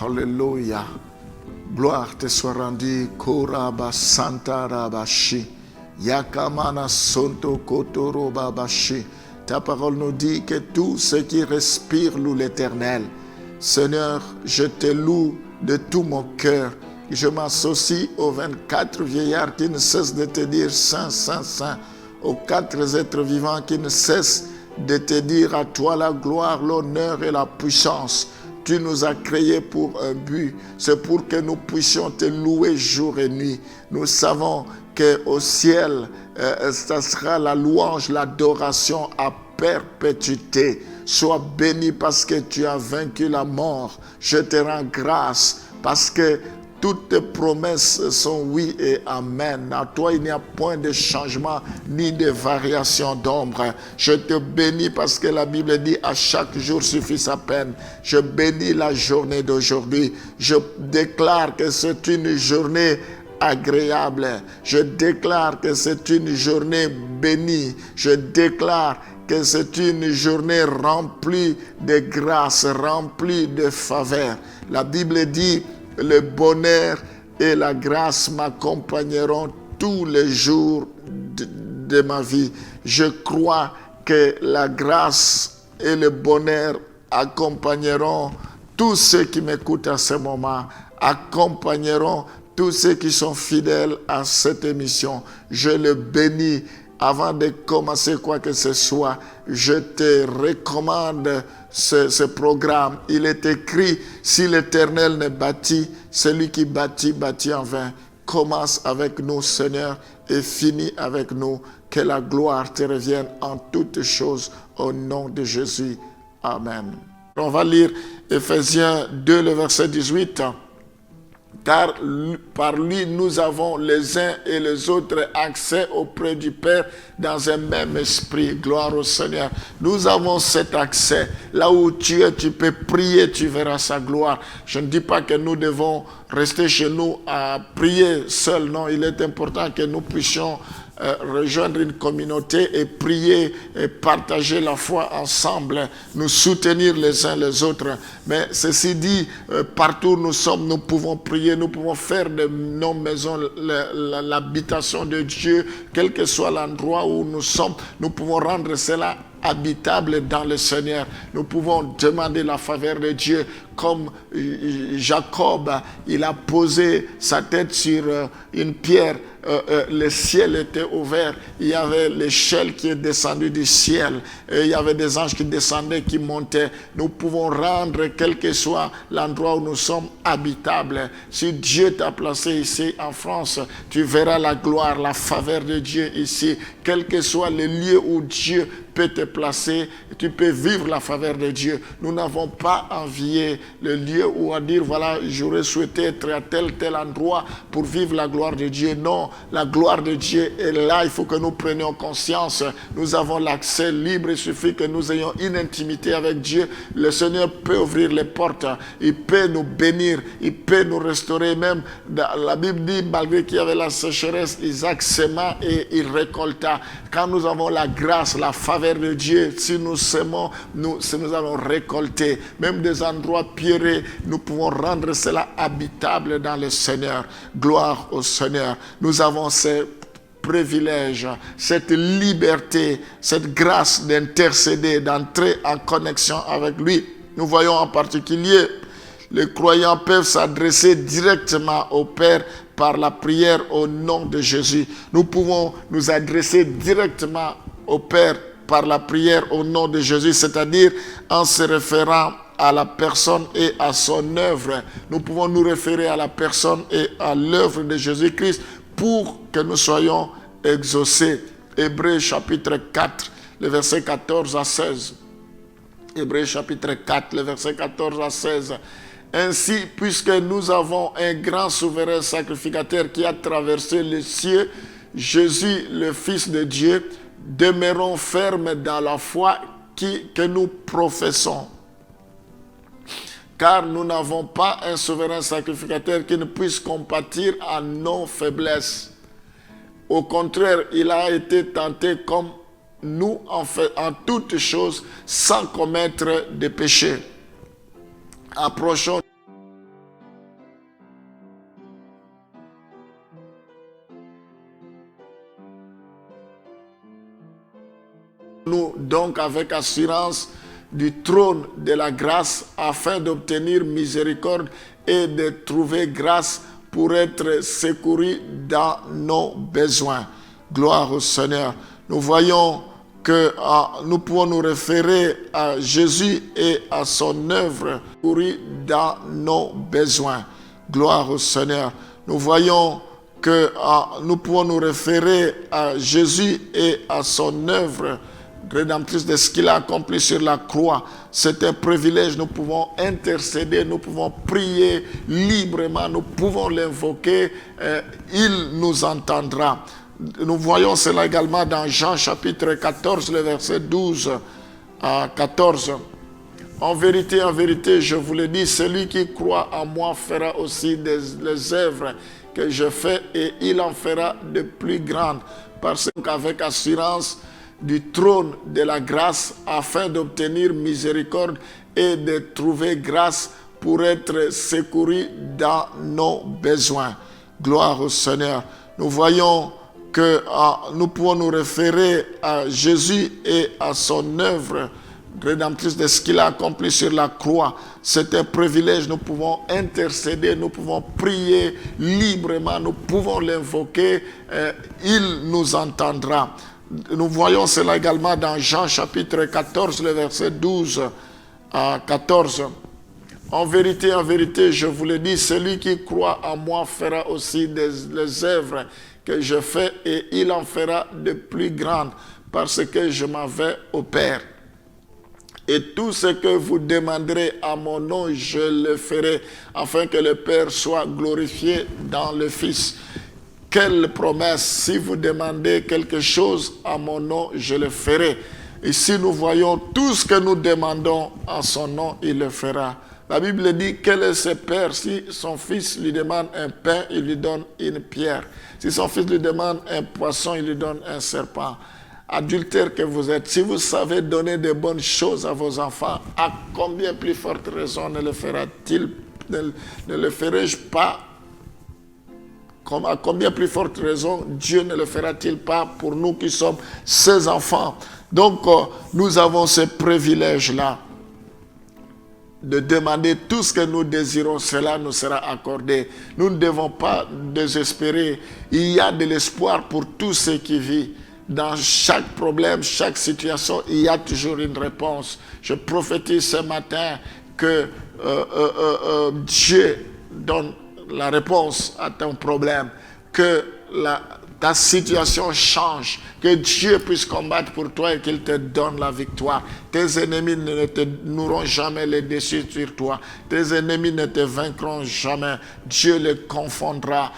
Alléluia. Gloire te soit rendue. Koraba Santa Rabashi. Yakamana Sonto Kotoro Babashi. Ta parole nous dit que tout ce qui respire loue l'Éternel. Seigneur, je te loue de tout mon cœur. Je m'associe aux 24 vieillards qui ne cessent de te dire Saint, Saint, Saint. Aux 4 êtres vivants qui ne cessent de te dire à toi la gloire, l'honneur et la puissance. Tu nous as créés pour un but. C'est pour que nous puissions te louer jour et nuit. Nous savons qu'au ciel, ça sera la louange, l'adoration à perpétuité. Sois béni parce que tu as vaincu la mort. Je te rends grâce parce que toutes tes promesses sont oui et amen. À toi, il n'y a point de changement ni de variation d'ombre. Je te bénis parce que la Bible dit à chaque jour suffit sa peine. Je bénis la journée d'aujourd'hui. Je déclare que c'est une journée agréable. Je déclare que c'est une journée bénie. Je déclare que c'est une journée remplie de grâce, remplie de faveur. La Bible dit le bonheur et la grâce m'accompagneront tous les jours de ma vie. Je crois que la grâce et le bonheur accompagneront tous ceux qui m'écoutent à ce moment, accompagneront tous ceux qui sont fidèles à cette émission. Je le bénis. Avant de commencer quoi que ce soit, je te recommande ce programme. Il est écrit, si l'Éternel ne bâtit, celui qui bâtit, bâtit en vain. Commence avec nous, Seigneur, et finis avec nous. Que la gloire te revienne en toutes choses, au nom de Jésus. Amen. On va lire Ephésiens 2, le verset 18. Car par lui, nous avons les uns et les autres accès auprès du Père dans un même esprit. Gloire au Seigneur. Nous avons cet accès. Là où tu es, tu peux prier, tu verras sa gloire. Je ne dis pas que nous devons rester chez nous à prier seuls. Non, il est important que nous puissions rejoindre une communauté et prier et partager la foi ensemble, nous soutenir les uns les autres. Mais ceci dit, partout où nous sommes, nous pouvons prier, nous pouvons faire de nos maisons l'habitation de Dieu, quel que soit l'endroit où nous sommes, nous pouvons rendre cela habitable dans le Seigneur. Nous pouvons demander la faveur de Dieu comme Jacob, il a posé sa tête sur une pierre. Le ciel était ouvert, il y avait l'échelle qui est descendue du ciel, et il y avait des anges qui descendaient, qui montaient. Nous pouvons rendre, quel que soit l'endroit où nous sommes, habitable. Si Dieu t'a placé ici en France, tu verras la gloire, la faveur de Dieu ici. Quel que soit le lieu où Dieu peut te placer, tu peux vivre la faveur de Dieu. Nous n'avons pas envié le lieu où à dire, voilà, j'aurais souhaité être à tel endroit pour vivre la gloire de Dieu. Non, la gloire de Dieu est là. Il faut que nous prenions conscience. Nous avons l'accès libre. Il suffit que nous ayons une intimité avec Dieu. Le Seigneur peut ouvrir les portes. Il peut nous bénir. Il peut nous restaurer. Même la Bible dit, malgré qu'il y avait la sécheresse, Isaac sema et il récolta. Quand nous avons la grâce, la faveur de Dieu, si nous semons, nous allons récolter. Même des endroits pierreux, nous pouvons rendre cela habitable dans le Seigneur. Gloire au Seigneur. Nous avons ces privilèges, cette liberté, cette grâce d'intercéder, d'entrer en connexion avec lui. Nous voyons en particulier, les croyants peuvent s'adresser directement au Père par la prière au nom de Jésus. Nous pouvons nous adresser directement au Père par la prière au nom de Jésus, c'est-à-dire en se référant à la personne et à son œuvre. Nous pouvons nous référer à la personne et à l'œuvre de Jésus-Christ pour que nous soyons exaucés. Hébreux chapitre 4, le verset 14 à 16. Hébreux chapitre 4, le verset 14 à 16. Ainsi, puisque nous avons un grand souverain sacrificateur qui a traversé les cieux, Jésus, le Fils de Dieu, demeurons fermes dans la foi que nous professons. Car nous n'avons pas un souverain sacrificateur qui ne puisse compatir à nos faiblesses. Au contraire, il a été tenté comme nous en toutes choses sans commettre de péché. Approchons Nous donc avec assurance du trône de la grâce afin d'obtenir miséricorde et de trouver grâce pour être secourus dans nos besoins. Gloire au Seigneur. Nous voyons que nous pouvons nous référer à Jésus et à son œuvre dans nos besoins. Gloire au Seigneur. Nous voyons que nous pouvons nous référer à Jésus et à son œuvre rédemptrice de ce qu'il a accompli sur la croix. C'est un privilège, nous pouvons intercéder, nous pouvons prier librement, nous pouvons l'invoquer, il nous entendra. Nous voyons cela également dans Jean chapitre 14, le verset 12 à 14. En vérité, je vous le dis, celui qui croit en moi fera aussi les œuvres que je fais et il en fera de plus grandes, parce qu'avec assurance du trône de la grâce afin d'obtenir miséricorde et de trouver grâce pour être secourus dans nos besoins. Gloire au Seigneur. Nous voyons que nous pouvons nous référer à Jésus et à son œuvre rédemptrice de ce qu'il a accompli sur la croix. C'est un privilège, nous pouvons intercéder, nous pouvons prier librement, nous pouvons l'invoquer, il nous entendra. Nous voyons cela également dans Jean chapitre 14, le verset 12 à 14. En vérité, je vous le dis, celui qui croit en moi fera aussi les œuvres que je fais et il en fera de plus grandes, parce que je m'en vais au Père. Et tout ce que vous demanderez à mon nom, je le ferai, afin que le Père soit glorifié dans le Fils. Quelle promesse! Si vous demandez quelque chose à mon nom, je le ferai. Ici, nous voyons tout ce que nous demandons en son nom, il le fera. La Bible dit, quel est ce père? Si son fils lui demande un pain, il lui donne une pierre. Si son fils lui demande un poisson, il lui donne un serpent. Adultère que vous êtes, si vous savez donner de bonnes choses à vos enfants, à combien plus forte raison ne le fera-t-il, ne le ferai-je pas? À combien plus forte raison Dieu ne le fera-t-il pas pour nous qui sommes ses enfants? Donc, nous avons ce privilège-là de demander tout ce que nous désirons, cela nous sera accordé. Nous ne devons pas désespérer. Il y a de l'espoir pour tous ceux qui vivent. Dans chaque problème, chaque situation, il y a toujours une réponse. Je prophétise ce matin que Dieu donne la réponse à ton problème, que ta situation change, que Dieu puisse combattre pour toi et qu'il te donne la victoire. Tes ennemis n'auront jamais le dessus sur toi. Tes ennemis ne te vaincront jamais. Dieu les confondra.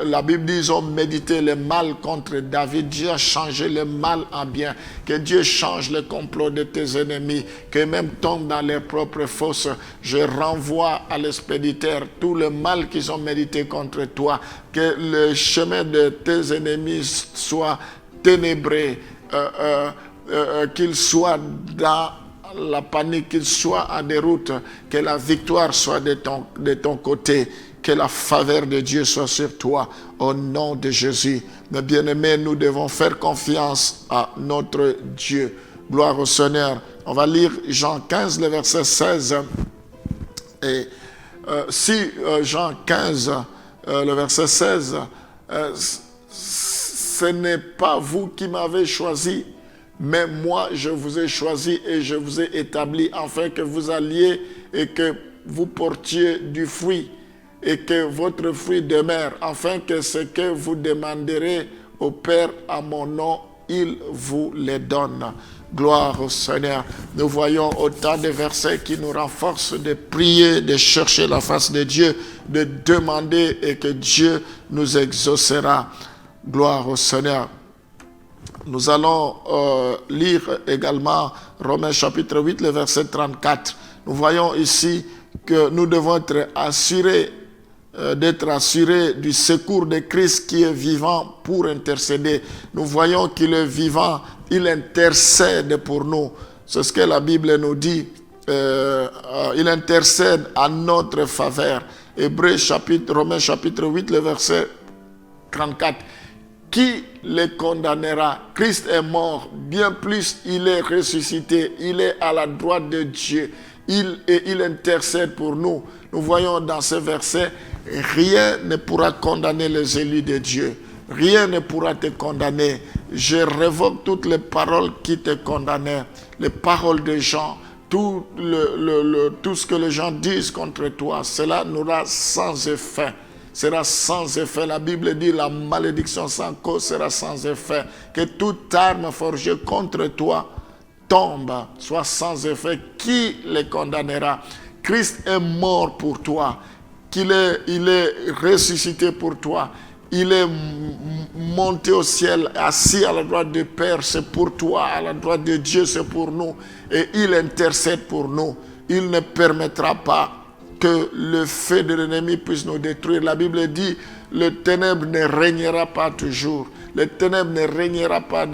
La Bible dit, ils ont médité le mal contre David. Dieu a changé le mal en bien. Que Dieu change le complot de tes ennemis. Que même tombent dans leurs propres fosses. Je renvoie à l'expéditeur tout le mal qu'ils ont médité contre toi. Que le chemin de tes ennemis soit ténébré, qu'il soit dans la panique, qu'il soit en déroute, que la victoire soit de ton côté, que la faveur de Dieu soit sur toi, au nom de Jésus. Mes bien-aimés, nous devons faire confiance à notre Dieu. Gloire au Seigneur. On va lire Jean 15, le verset 16. Et Jean 15, le verset 16, ce n'est pas vous qui m'avez choisi, mais moi je vous ai choisi et je vous ai établi afin que vous alliez et que vous portiez du fruit et que votre fruit demeure, afin que ce que vous demanderez au Père à mon nom, il vous le donne. Gloire au Seigneur. Nous voyons autant de versets qui nous renforcent de prier, de chercher la face de Dieu, de demander et que Dieu nous exaucera. Gloire au Seigneur. Nous allons lire également Romains chapitre 8, le verset 34. Nous voyons ici que nous devons être assurés, d'être assurés du secours de Christ qui est vivant pour intercéder. Nous voyons qu'il est vivant, il intercède pour nous. C'est ce que la Bible nous dit. Il intercède en notre faveur. Romains chapitre 8, le verset 34. qui les condamnera? Christ est mort, bien plus il est ressuscité, il est à la droite de Dieu, il intercède pour nous. Nous voyons dans ce verset, rien ne pourra condamner les élus de Dieu. Rien ne pourra te condamner. Je révoque toutes les paroles qui te condamnaient, les paroles des gens, tout ce que les gens disent contre toi. Cela n'aura sans effet. Sera sans effet. La Bible dit la malédiction sans cause sera sans effet. Que toute arme forgée contre toi tombe, soit sans effet. Qui les condamnera? Christ est mort pour toi. Il est ressuscité pour toi. Il est monté au ciel, assis à la droite du Père, c'est pour toi. À la droite de Dieu, c'est pour nous. Et il intercède pour nous. Il ne permettra pas que le feu de l'ennemi puisse nous détruire. La Bible dit, le ténèbre ne régnera pas toujours. Le ténèbre ne régnera pas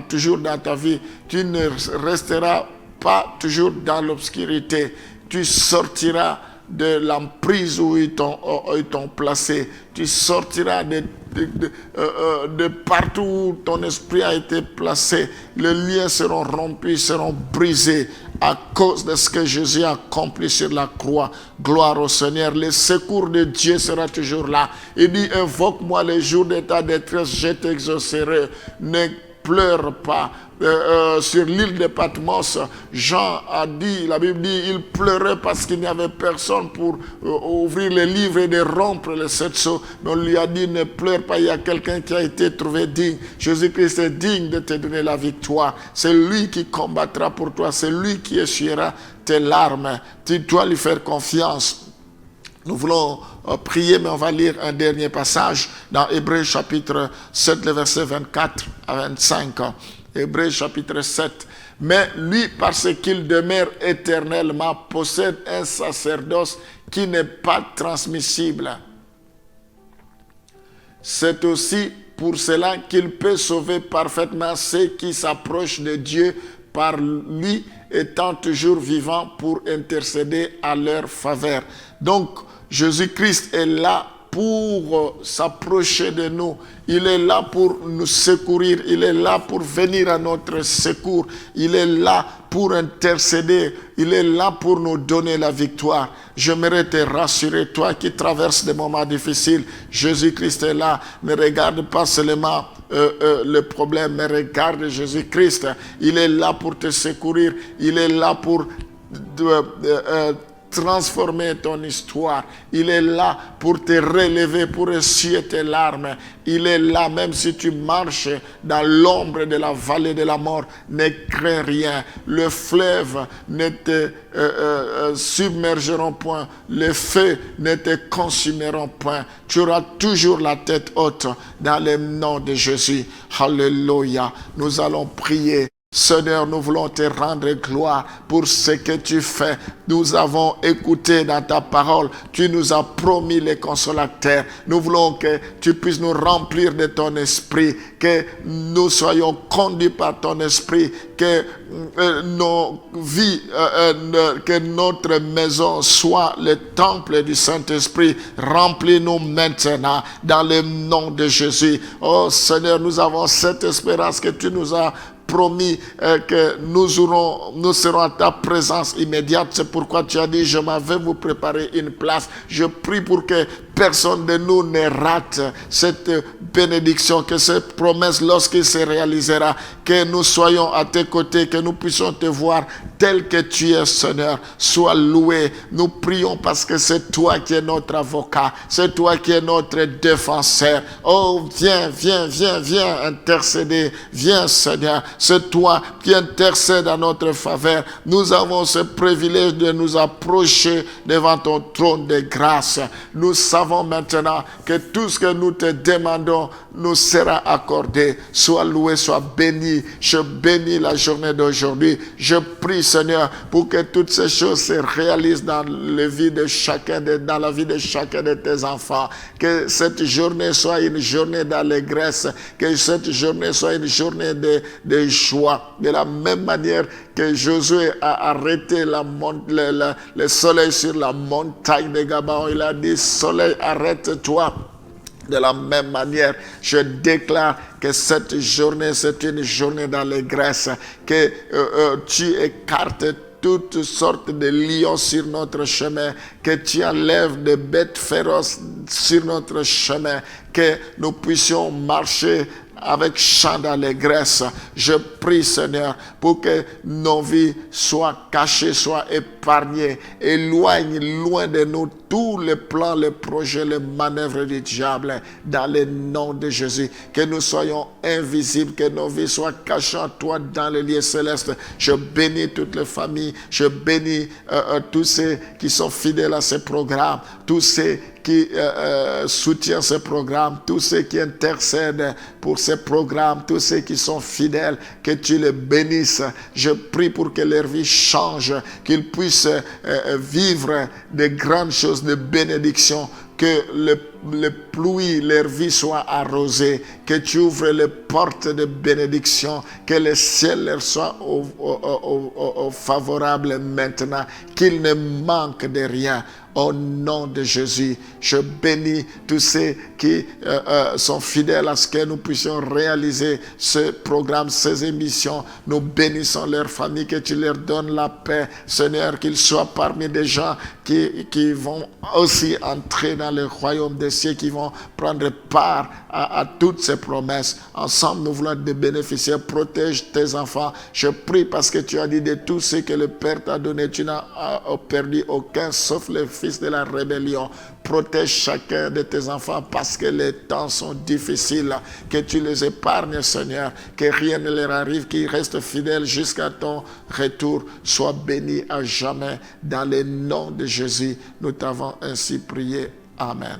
toujours dans ta vie. Tu ne resteras pas toujours dans l'obscurité. Tu sortiras de l'emprise où ils t'ont placé. Tu sortiras de partout où ton esprit a été placé. Les liens seront rompus, seront brisés à cause de ce que Jésus a accompli sur la croix. Gloire au Seigneur. Le secours de Dieu sera toujours là. Il dit, invoque-moi les jours de ta détresse, je t'exaucerai. Ne pleure pas. Sur l'île de Patmos, Jean a dit, la Bible dit, il pleurait parce qu'il n'y avait personne pour ouvrir les livres et de rompre les sept sceaux. Mais on lui a dit, ne pleure pas, il y a quelqu'un qui a été trouvé digne. Jésus-Christ est digne de te donner la victoire. C'est lui qui combattra pour toi, c'est lui qui essuiera tes larmes. Tu dois lui faire confiance. Nous voulons prier, mais on va lire un dernier passage dans Hébreux chapitre 7, le verset 24 à 25. Hébreux chapitre 7. Mais lui, parce qu'il demeure éternellement, possède un sacerdoce qui n'est pas transmissible. C'est aussi pour cela qu'il peut sauver parfaitement ceux qui s'approchent de Dieu par lui, étant toujours vivant pour intercéder à leur faveur. Donc, Jésus-Christ est là pour s'approcher de nous. Il est là pour nous secourir. Il est là pour venir à notre secours. Il est là pour intercéder. Il est là pour nous donner la victoire. J'aimerais te rassurer, toi qui traverses des moments difficiles. Jésus-Christ est là. Ne regarde pas seulement le problème, mais regarde Jésus-Christ. Il est là pour te secourir. Il est là pour transformer ton histoire. Il est là pour te relever, pour essuyer tes larmes. Il est là, même si tu marches dans l'ombre de la vallée de la mort, ne crains rien. Le fleuve ne te submergeront point. Les feux ne te consumeront point. Tu auras toujours la tête haute dans le nom de Jésus. Alléluia. Nous allons prier. Seigneur, nous voulons te rendre gloire pour ce que tu fais. Nous avons écouté dans ta parole. Tu nous as promis les consolateurs. Nous voulons que tu puisses nous remplir de ton esprit, que nous soyons conduits par ton esprit, que nos vies, que notre maison soit le temple du Saint-Esprit. Remplis-nous maintenant dans le nom de Jésus. Oh Seigneur, nous avons cette espérance que tu nous as promis que nous serons à ta présence immédiate. C'est pourquoi tu as dit, je m'en vais vous préparer une place. Je prie pour que personne de nous ne rate cette bénédiction, que cette promesse, lorsqu'il se réalisera, que nous soyons à tes côtés, que nous puissions te voir tel que tu es, Seigneur. Sois loué. Nous prions parce que c'est toi qui es notre avocat, c'est toi qui es notre défenseur. Oh, viens intercéder. Viens, Seigneur. C'est toi qui intercède à notre faveur. Nous avons ce privilège de nous approcher devant ton trône de grâce. Nous savons maintenant que tout ce que nous te demandons nous sera accordé. Sois loué, sois béni. Je bénis la journée d'aujourd'hui. Je prie, Seigneur, pour que toutes ces choses se réalisent dans la vie de chacun de tes enfants. Que cette journée soit une journée d'allégresse. Que cette journée soit une journée de joie. De la même manière que Josué a arrêté le soleil sur la montagne de Gabaon, il a dit, soleil, arrête-toi. De la même manière, je déclare que cette journée, c'est une journée d'allégresse, que tu écartes toutes sortes de lions sur notre chemin, que tu enlèves des bêtes féroces sur notre chemin, que nous puissions marcher avec chant d'allégresse. Je prie, Seigneur, pour que nos vies soient cachées, soient épargnées. Éloigne loin de nous tous les plans, les projets, les manœuvres du diable, dans le nom de Jésus. Que nous soyons invisibles, que nos vies soient cachées en toi dans les lieux célestes. Je bénis toutes les familles, je bénis tous ceux qui sont fidèles à ces programmes, tous ceux qui soutiennent ces programmes, tous ceux qui intercèdent pour ces programmes, tous ceux qui sont fidèles, que tu les bénisses. Je prie pour que leur vie change, qu'ils puissent vivre de grandes choses, de bénédictions, que les pluies, leur vie soit arrosée, que tu ouvres les portes de bénédiction, que le ciel leur soit favorable maintenant, qu'ils ne manquent de rien. Au nom de Jésus, je bénis tous ceux qui sont fidèles à ce que nous puissions réaliser ce programme, ces émissions. Nous bénissons leurs familles, que tu leur donnes la paix. Seigneur, qu'ils soient parmi des gens qui vont aussi entrer dans le royaume des cieux, qui vont prendre part à toutes ces promesses. Ensemble, nous voulons être des bénéficiaires. Protège tes enfants. Je prie parce que tu as dit de tout ce que le Père t'a donné, tu n'as perdu aucun, sauf le fils de la rébellion. Protège chacun de tes enfants parce que les temps sont difficiles. Que tu les épargnes, Seigneur. Que rien ne leur arrive, qu'ils restent fidèles jusqu'à ton retour. Sois béni à jamais. Dans le nom de Jésus, nous t'avons ainsi prié. Amen.